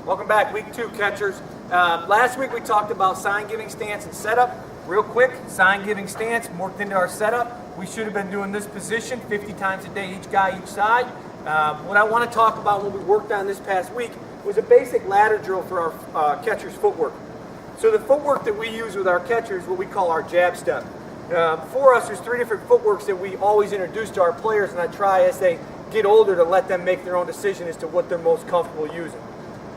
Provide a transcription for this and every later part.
Welcome back, week 2 catchers. Last week we talked about sign giving stance and setup. Real quick, sign giving stance worked into our setup. We should have been doing this position 50 times a day, each guy, each side. What I want to talk about, what we worked on this past week, was a basic ladder drill for our catcher's footwork. So the footwork that we use with our catchers is what we call our jab step. For us, there's 3 different footworks that we always introduce to our players, and I try as they get older to let them make their own decision as to what they're most comfortable using.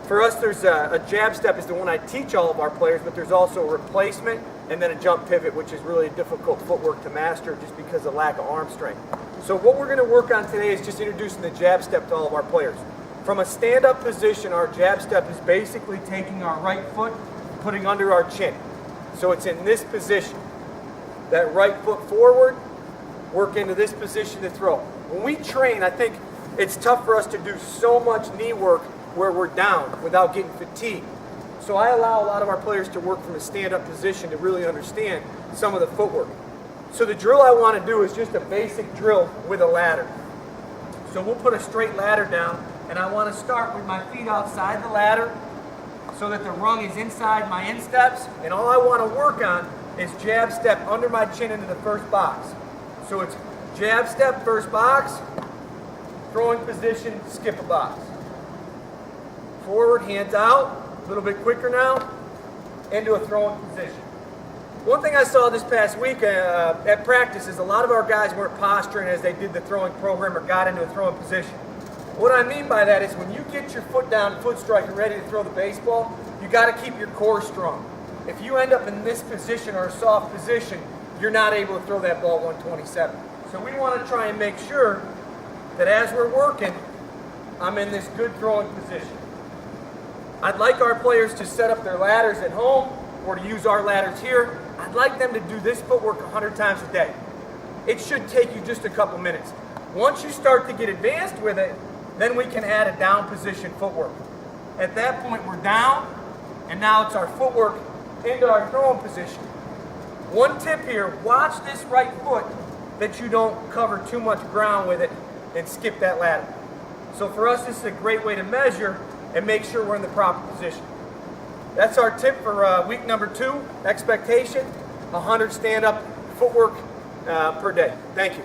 For us, there's a jab step is the one I teach all of our players, but there's also a replacement and then a jump pivot, which is really a difficult footwork to master just because of lack of arm strength. So what we're going to work on today is just introducing the jab step to all of our players. From a stand-up position, our jab step is basically taking our right foot, putting under our chin. So it's in this position. That right foot forward, work into this position to throw. When we train, I think it's tough for us to do so much knee work where we're down without getting fatigued. So I allow a lot of our players to work from a stand-up position to really understand some of the footwork. So the drill I want to do is just a basic drill with a ladder. So we'll put a straight ladder down, and I want to start with my feet outside the ladder so that the rung is inside my insteps, and all I want to work on is jab step under my chin into the first box. So it's jab step, first box, throwing position, skip a box. Forward, hands out, a little bit quicker now, into a throwing position. One thing I saw this past week at practice is a lot of our guys weren't posturing as they did the throwing program or got into a throwing position. What I mean by that is when you get your foot down, foot strike, and ready to throw the baseball, you got to keep your core strong. If you end up in this position or a soft position, you're not able to throw that ball 127. So we want to try and make sure that as we're working, I'm in this good throwing position. I'd like our players to set up their ladders at home or to use our ladders here. I'd like them to do this footwork 100 times a day. It should take you just a couple minutes. Once you start to get advanced with it, then we can add a down position footwork. At that point, we're down, and now it's our footwork into our throwing position. One tip here, watch this right foot that you don't cover too much ground with it and skip that ladder. So for us, this is a great way to measure and make sure we're in the proper position. That's our tip for week number 2, expectation, 100 stand-up footwork per day. Thank you.